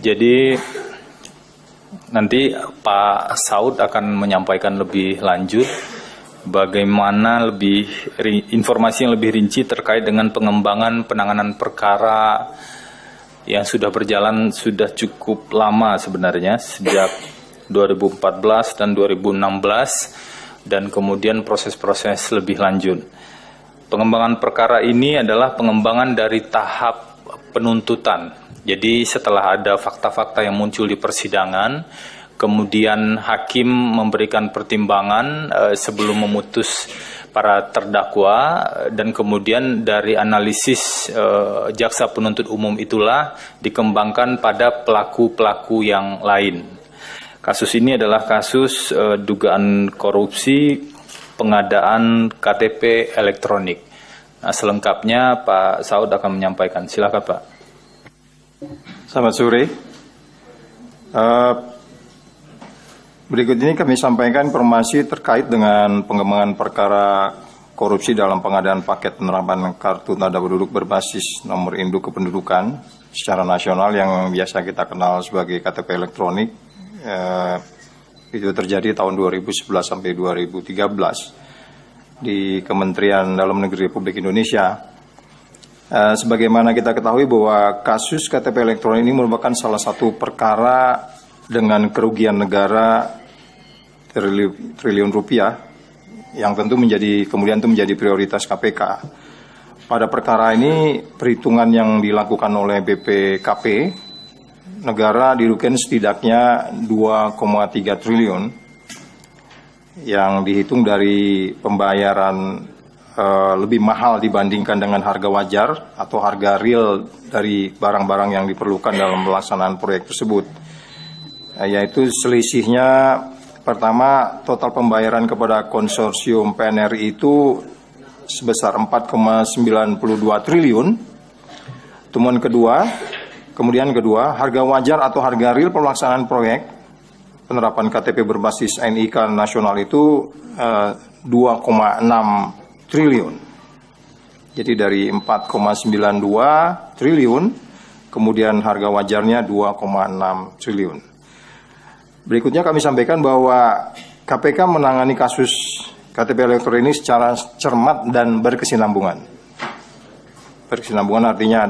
Jadi nanti Pak Saud akan menyampaikan lebih lanjut bagaimana informasi yang lebih rinci terkait dengan pengembangan penanganan perkara yang sudah berjalan sudah cukup lama sebenarnya sejak 2014 dan 2016 dan kemudian proses-proses lebih lanjut. Pengembangan perkara ini adalah pengembangan dari tahap penuntutan. Jadi setelah ada fakta-fakta yang muncul di persidangan, kemudian hakim memberikan pertimbangan sebelum memutus para terdakwa dan kemudian dari analisis jaksa penuntut umum itulah dikembangkan pada pelaku-pelaku yang lain. Kasus ini adalah kasus dugaan korupsi pengadaan KTP elektronik. Nah, selengkapnya Pak Saud akan menyampaikan. Silakan Pak. Selamat sore. Berikut ini kami sampaikan informasi terkait dengan pengembangan perkara korupsi dalam pengadaan paket penerapan kartu tanda penduduk berbasis nomor induk kependudukan secara nasional yang biasa kita kenal sebagai KTP elektronik. Itu terjadi tahun 2011 sampai 2013 di Kementerian Dalam Negeri Republik Indonesia. Sebagaimana kita ketahui bahwa kasus KTP elektronik ini merupakan salah satu perkara dengan kerugian negara triliun rupiah yang tentu kemudian menjadi prioritas KPK. Pada perkara ini perhitungan yang dilakukan oleh BPKP, negara dirugikan setidaknya 2,3 triliun yang dihitung dari pembayaran lebih mahal dibandingkan dengan harga wajar atau harga real dari barang-barang yang diperlukan dalam pelaksanaan proyek tersebut. Yaitu selisihnya pertama total pembayaran kepada konsorsium PNRI itu sebesar 4,92 triliun. Kemudian kedua, harga wajar atau harga real pelaksanaan proyek penerapan KTP berbasis NIK nasional itu 2,6 triliun. Jadi dari 4,92 triliun, kemudian harga wajarnya 2,6 triliun. Berikutnya kami sampaikan bahwa KPK menangani kasus KTP elektronik ini secara cermat dan berkesinambungan. Berkesinambungan artinya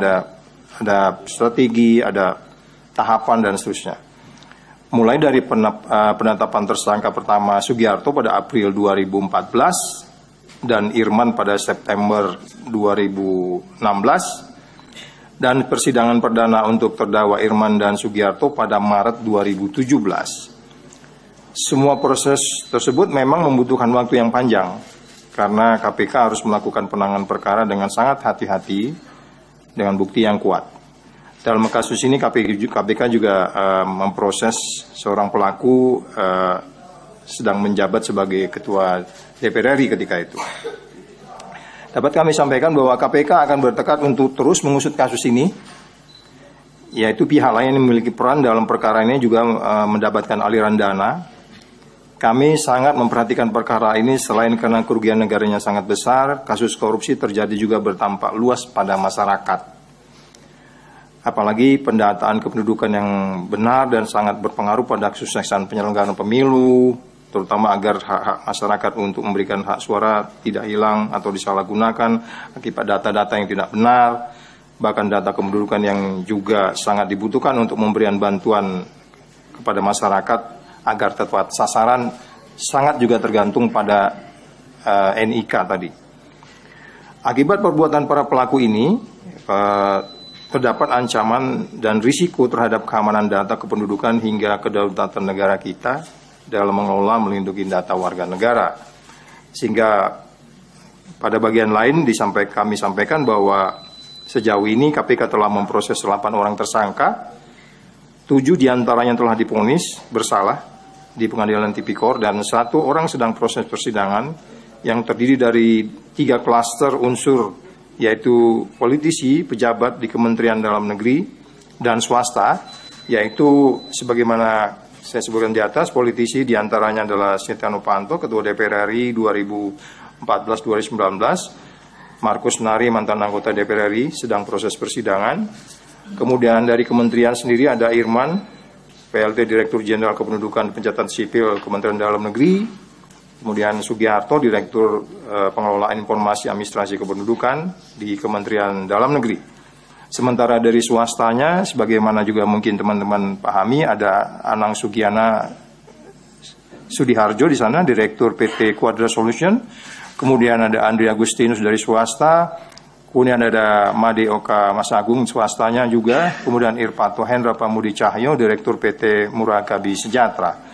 ada strategi, ada tahapan dan seterusnya. Mulai dari penetapan tersangka pertama Sugiarto pada April 2014 dan Irman pada September 2016 dan persidangan perdana untuk terdakwa Irman dan Sugiarto pada Maret 2017. Semua proses tersebut memang membutuhkan waktu yang panjang karena KPK harus melakukan penanganan perkara dengan sangat hati-hati dengan bukti yang kuat. Dalam kasus ini KPK juga memproses seorang pelaku sedang menjabat sebagai ketua DPR RI ketika itu. Dapat kami sampaikan bahwa KPK akan bertekad untuk terus mengusut kasus ini, yaitu pihak lain yang memiliki peran dalam perkara ini juga mendapatkan aliran dana. Kami sangat memperhatikan perkara ini selain karena kerugian negaranya sangat besar, kasus korupsi terjadi juga berdampak luas pada masyarakat. Apalagi pendataan kependudukan yang benar dan sangat berpengaruh pada kesuksesan penyelenggaraan pemilu, terutama agar hak-hak masyarakat untuk memberikan hak suara tidak hilang atau disalahgunakan akibat data-data yang tidak benar, bahkan data kependudukan yang juga sangat dibutuhkan untuk memberikan bantuan kepada masyarakat agar tepat sasaran, sangat juga tergantung pada NIK tadi. Akibat perbuatan para pelaku ini, terdapat ancaman dan risiko terhadap keamanan data kependudukan hingga kedaulatan negara kita dalam mengelola melindungi data warga negara. Sehingga pada bagian lain kami sampaikan bahwa sejauh ini KPK telah memproses 8 orang tersangka, 7 diantaranya telah divonis bersalah di pengadilan tipikor dan 1 orang sedang proses persidangan yang terdiri dari 3 klaster unsur, yaitu politisi, pejabat di Kementerian Dalam Negeri dan swasta, yaitu sebagaimana saya sebutkan di atas, politisi diantaranya adalah Setia Novanto, Ketua DPR RI 2014-2019, Markus Nari, mantan anggota DPR RI, sedang proses persidangan, Kemudian dari kementerian sendiri ada Irman, PLT Direktur Jenderal Kependudukan Pencatatan Sipil Kementerian Dalam Negeri. Kemudian Sugiharto, Direktur Pengelolaan Informasi Administrasi Kependudukan di Kementerian Dalam Negeri. Sementara dari swastanya, sebagaimana juga mungkin teman-teman pahami, ada Anang Sugiana Sudiharjo di sana, Direktur PT Quadra Solution. Kemudian ada Andri Agustinus dari swasta. Kemudian ada Made Oka Mas Agung swastanya juga. Kemudian Irpato Hendra Pamudi Cahyo, Direktur PT Murakabi Sejahtera.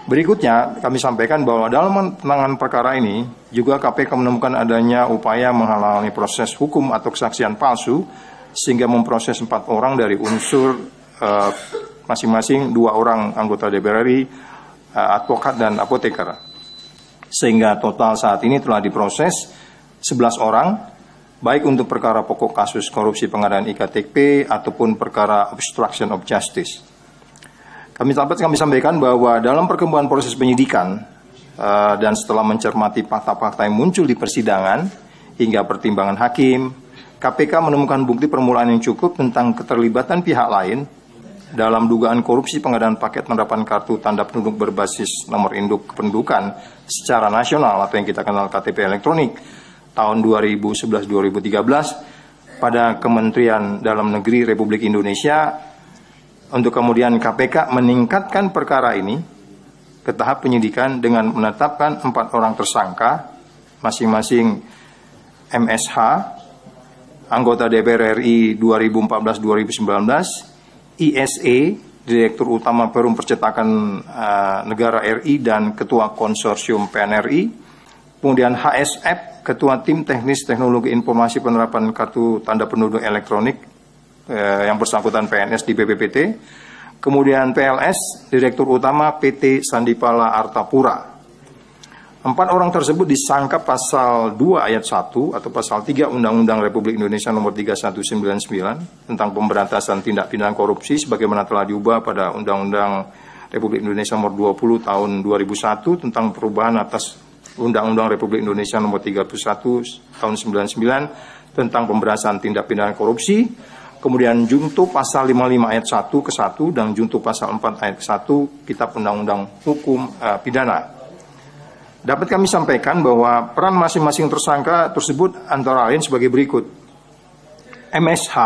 Berikutnya kami sampaikan bahwa dalam penanganan perkara ini juga KPK menemukan adanya upaya menghalangi proses hukum atau kesaksian palsu sehingga memproses 4 orang dari unsur masing-masing 2 orang anggota DPR RI, advokat dan apoteker. Sehingga total saat ini telah diproses 11 orang, baik untuk perkara pokok kasus korupsi pengadaan iktp ataupun perkara obstruction of justice. Kami sampaikan bahwa dalam perkembangan proses penyidikan dan setelah mencermati fakta-fakta yang muncul di persidangan hingga pertimbangan hakim, KPK menemukan bukti permulaan yang cukup tentang keterlibatan pihak lain dalam dugaan korupsi pengadaan paket penerapan kartu tanda penduduk berbasis nomor induk kependudukan secara nasional atau yang kita kenal KTP elektronik tahun 2011-2013 pada Kementerian Dalam Negeri Republik Indonesia, untuk kemudian KPK meningkatkan perkara ini ke tahap penyidikan dengan menetapkan 4 orang tersangka, masing-masing MSH, anggota DPR RI 2014-2019, ISE, Direktur Utama Perum Percetakan Negara RI dan Ketua Konsorsium PNRI, kemudian HSF, Ketua Tim Teknis Teknologi Informasi Penerapan Kartu Tanda Penduduk Elektronik yang bersangkutan PNS di BPPT, kemudian PLS, Direktur Utama PT Sandipala Artapura. 4 orang tersebut disangka pasal 2 ayat 1 atau pasal 3 Undang-Undang Republik Indonesia nomor 3199 tentang pemberantasan tindak pidana korupsi sebagaimana telah diubah pada Undang-Undang Republik Indonesia nomor 20 tahun 2001 tentang perubahan atas Undang-Undang Republik Indonesia nomor 31 tahun 99 tentang pemberantasan tindak pidana korupsi. Kemudian junto pasal 55 ayat 1 ke 1 dan junto pasal 4 ayat 1 Kitab Undang-Undang Hukum Pidana. Dapat kami sampaikan bahwa peran masing-masing tersangka tersebut antara lain sebagai berikut. MSH,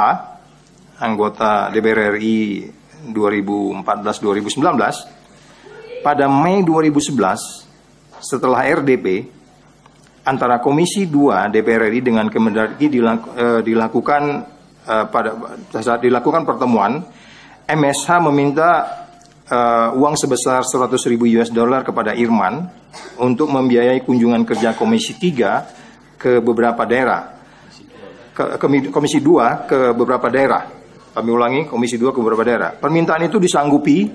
anggota DPR RI 2014-2019, pada Mei 2011, setelah RDP, antara Komisi 2 DPR RI dengan Kemendagri saat dilakukan pertemuan, MSH meminta uang sebesar $100.000 kepada Irman untuk membiayai kunjungan kerja Komisi 3 ke beberapa daerah. Komisi 2 ke beberapa daerah. Kami ulangi, Komisi 2 ke beberapa daerah. Permintaan itu disanggupi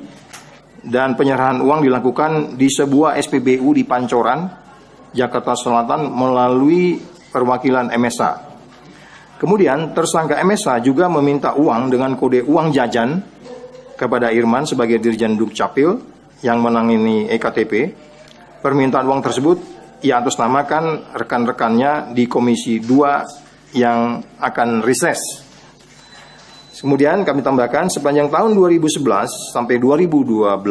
dan penyerahan uang dilakukan di sebuah SPBU di Pancoran, Jakarta Selatan melalui perwakilan MSH. Kemudian tersangka MSH juga meminta uang dengan kode uang jajan kepada Irman sebagai Dirjen Dukcapil yang menangani EKTP. Permintaan uang tersebut ia atasnamakan rekan-rekannya di Komisi 2 yang akan reses. Kemudian kami tambahkan sepanjang tahun 2011 sampai 2012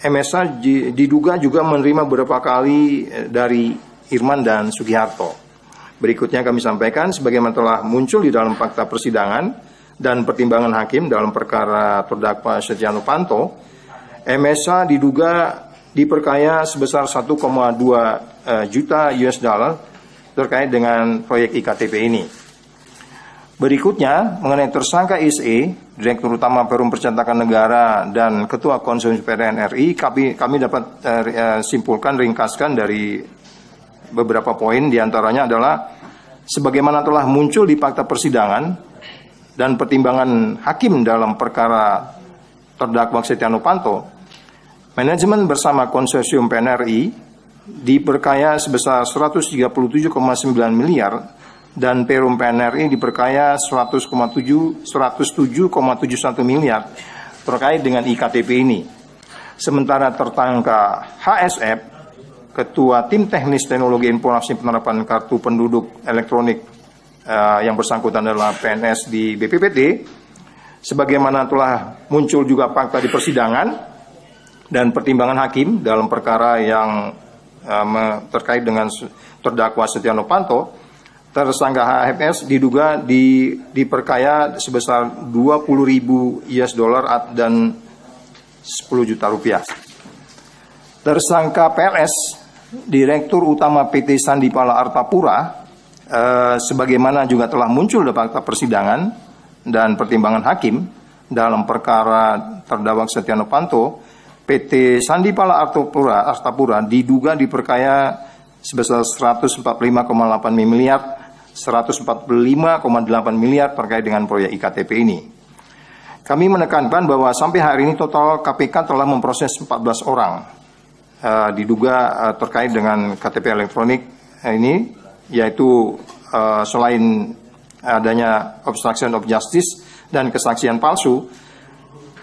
MSH diduga juga menerima beberapa kali dari Irman dan Sugiharto. Berikutnya kami sampaikan sebagaimana telah muncul di dalam fakta persidangan dan pertimbangan hakim dalam perkara terdakwa Setia Novanto, MSH diduga diperkaya sebesar 1,2 juta US dollar terkait dengan proyek IKTP ini. Berikutnya, mengenai tersangka ISE, Direktur Utama Perum Percetakan Negara dan Ketua Konsorsium PNRI, kami dapat simpulkan, ringkaskan dari beberapa poin, diantaranya adalah sebagaimana telah muncul di fakta persidangan dan pertimbangan hakim dalam perkara terdakwa Setia Novanto, manajemen bersama konsorsium PNRI diperkaya sebesar 137,9 miliar dan Perum PNRI diperkaya 107,71 miliar terkait dengan IKTP ini. Sementara tersangka HSF, Ketua Tim Teknis Teknologi Informasi Penerapan Kartu Penduduk Elektronik yang bersangkutan adalah PNS di BPPT, sebagaimana telah muncul juga fakta di persidangan dan pertimbangan hakim dalam perkara yang terkait dengan terdakwa Setia Novanto, tersangka HFS diduga diperkaya sebesar 20.000 US dollar dan 10 juta rupiah. Tersangka PLS, Direktur Utama PT Sandipala Artapura, sebagaimana juga telah muncul dalam fakta persidangan dan pertimbangan hakim dalam perkara terdakwa Setia Novanto, PT Sandipala Artapura diduga diperkaya sebesar 145,8 miliar, 145,8 miliar terkait dengan proyek IKTP ini. Kami menekankan bahwa sampai hari ini total KPK telah memproses 14 orang diduga terkait dengan KTP elektronik ini, yaitu selain adanya obstruction of justice dan kesaksian palsu,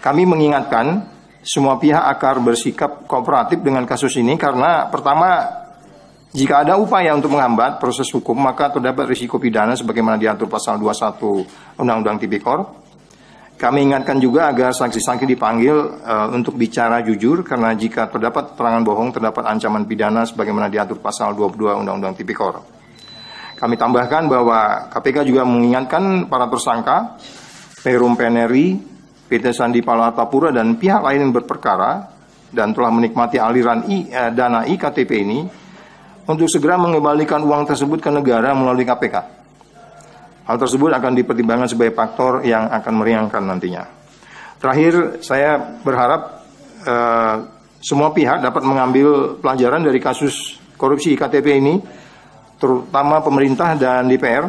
kami mengingatkan semua pihak agar bersikap kooperatif dengan kasus ini karena pertama, jika ada upaya untuk menghambat proses hukum maka terdapat risiko pidana sebagaimana diatur pasal 21 Undang-Undang Tipikor. Kami ingatkan juga agar saksi-saksi dipanggil untuk bicara jujur karena jika terdapat keterangan bohong terdapat ancaman pidana sebagaimana diatur pasal 22 Undang-Undang Tipikor. Kami tambahkan bahwa KPK juga mengingatkan para tersangka Perum PNRI, PT Sandipala Artapura dan pihak lain yang berperkara dan telah menikmati aliran dana IKTP ini untuk segera mengembalikan uang tersebut ke negara melalui KPK. Hal tersebut akan dipertimbangkan sebagai faktor yang akan meringankan nantinya. Terakhir, saya berharap semua pihak dapat mengambil pelajaran dari kasus korupsi IKTP ini, terutama pemerintah dan DPR,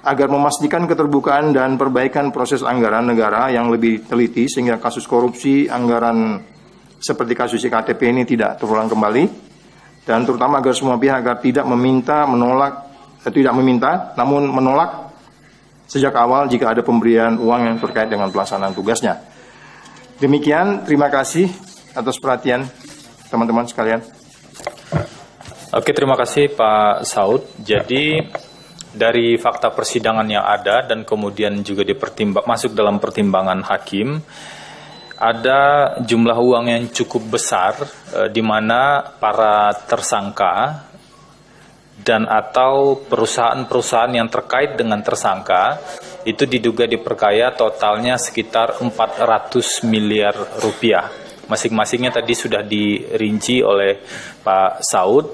agar memastikan keterbukaan dan perbaikan proses anggaran negara yang lebih teliti sehingga kasus korupsi anggaran seperti kasus IKTP ini tidak terulang kembali, dan terutama agar semua pihak agar tidak meminta namun menolak sejak awal jika ada pemberian uang yang terkait dengan pelaksanaan tugasnya. Demikian, terima kasih atas perhatian teman-teman sekalian. Oke, terima kasih Pak Saud. Jadi dari fakta persidangan yang ada dan kemudian juga masuk dalam pertimbangan hakim, ada jumlah uang yang cukup besar di mana para tersangka dan atau perusahaan-perusahaan yang terkait dengan tersangka itu diduga diperkaya totalnya sekitar 400 miliar rupiah. Masing-masingnya tadi sudah dirinci oleh Pak Saud.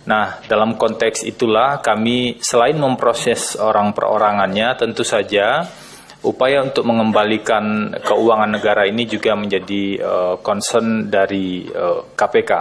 Nah, dalam konteks itulah kami selain memproses orang perorangannya, tentu saja upaya untuk mengembalikan keuangan negara ini juga menjadi concern dari KPK.